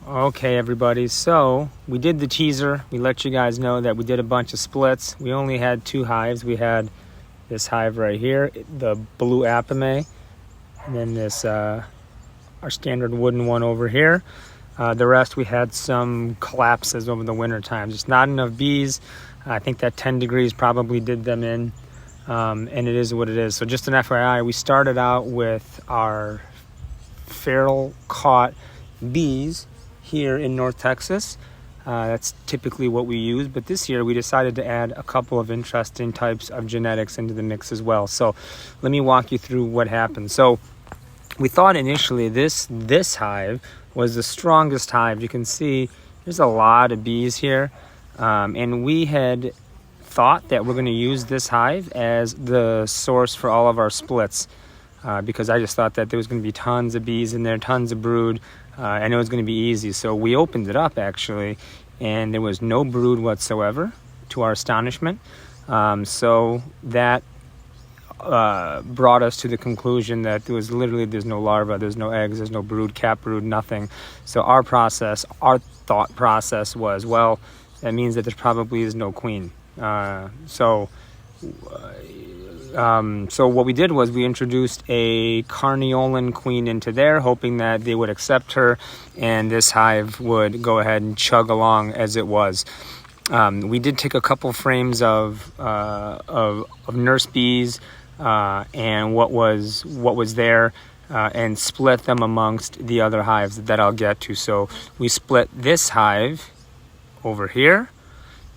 Okay, everybody, so we did the teaser. We let you guys know that we did a bunch of splits. We only had 2 hives. We had this hive right here, the blue apiary, and then this our standard wooden one over here. The rest, we had some collapses over the winter time. Just not enough bees. I think that 10 degrees probably did them in, and it is what it is. So just an FYI, we started out with our feral caught bees here in North Texas. That's typically what we use, but this year we decided to add a couple of interesting types of genetics into the mix as well. So let me walk you through what happened. So we thought initially this hive was the strongest hive. You can see there's a lot of bees here, and we had thought that we're going to use this hive as the source for all of our splits, because I just thought that there was going to be tons of bees in there, tons of brood. I know it was going to be easy. So we opened it up actually, and there was no brood whatsoever, to our astonishment. So that brought us to the conclusion that there's no larva, there's no eggs, there's no brood, cap brood, nothing. So our thought process was, well, that means that there probably is no queen. So what we did was we introduced a Carniolan queen into there, hoping that they would accept her and this hive would go ahead and chug along as it was. We did take a couple frames of nurse bees and what was there, and split them amongst the other hives that I'll get to. So we split this hive over here.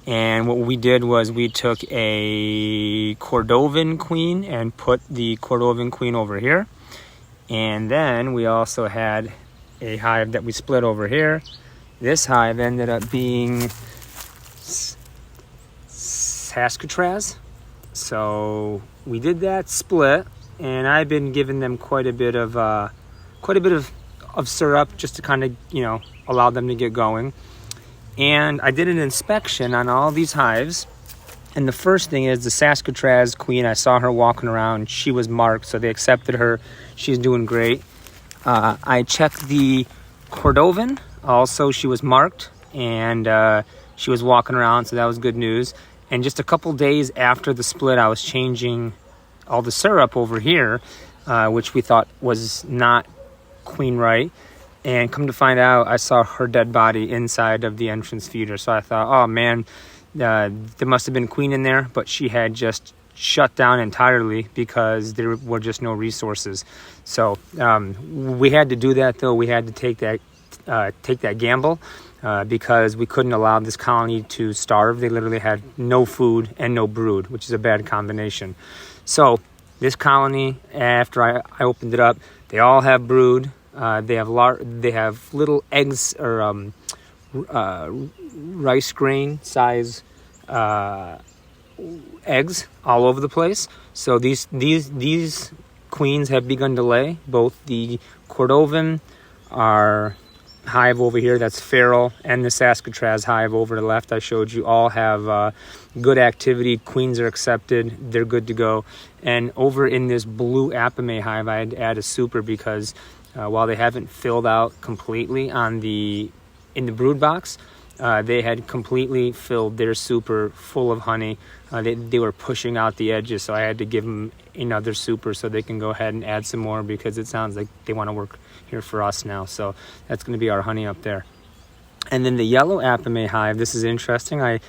And what we did was we took a Cordovan queen and put the Cordovan queen over here. And then we also had a hive that we split over here. This hive ended up being Saskatraz. So we did that split, and I've been giving them quite a bit of syrup just to kind of, allow them to get going. And I did an inspection on all these hives. And the first thing is the Saskatraz queen. I saw her walking around. She was marked, so they accepted her. She's doing great. I checked the Cordovan. Also, she was marked, and she was walking around, so that was good news. And just a couple days after the split, I was changing all the syrup over here, which we thought was not queen right. And come to find out, I saw her dead body inside of the entrance feeder. So I thought, oh man, there must have been queen in there, but she had just shut down entirely because there were just no resources. So we had to do that, though. We had to take that gamble because we couldn't allow this colony to starve. They literally had no food and no brood, which is a bad combination. So this colony, after I opened it up, they all have brood. They have little eggs or rice grain size eggs all over the place. So these queens have begun to lay. Both the Cordovan, our hive over here that's feral, and the Saskatraz hive over to the left I showed you all have good activity. Queens are accepted. They're good to go. And over in this blue apiary hive, I had to add a super because while they haven't filled out completely in the brood box, they had completely filled their super full of honey. They were pushing out the edges, so I had to give them another super so they can go ahead and add some more, because it sounds like they want to work here for us now. So that's going to be our honey up there. And then the yellow apiary hive, this is interesting. I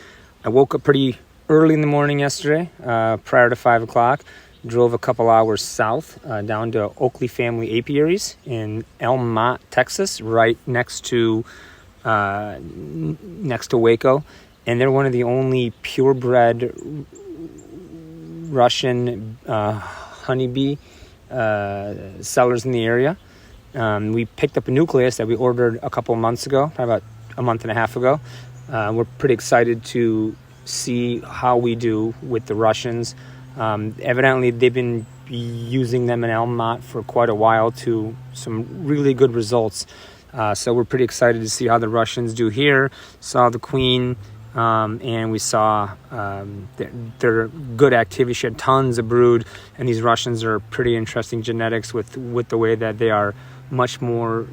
woke up pretty early in the morning yesterday, prior to 5 o'clock. Drove a couple hours south down to Oakley Family Apiaries in Elmont, Texas, right next to Waco. And they're one of the only purebred Russian honeybee sellers in the area. We picked up a nucleus that we ordered a couple months ago, probably about a month and a half ago. We're pretty excited to see how we do with the Russians. Evidently, they've been using them in Elmont for quite a while to some really good results. So we're pretty excited to see how the Russians do here. Saw the queen, and we saw their good activity. She had tons of brood, and these Russians are pretty interesting genetics with the way that they are much more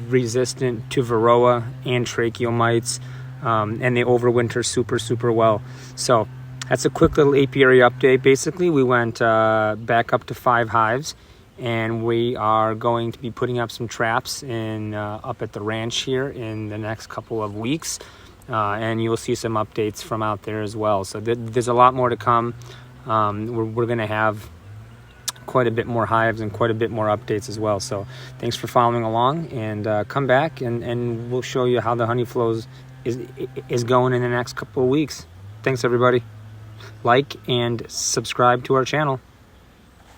resistant to varroa and tracheal mites, and they overwinter super well. So that's a quick little apiary update. Basically, we went back up to 5 hives, and we are going to be putting up some traps in up at the ranch here in the next couple of weeks, and you'll see some updates from out there as well. So there's a lot more to come. We're going to have quite a bit more hives and quite a bit more updates as well. So thanks for following along, and come back and we'll show you how the honey flows is going in the next couple of weeks. Thanks everybody. Like and subscribe to our channel.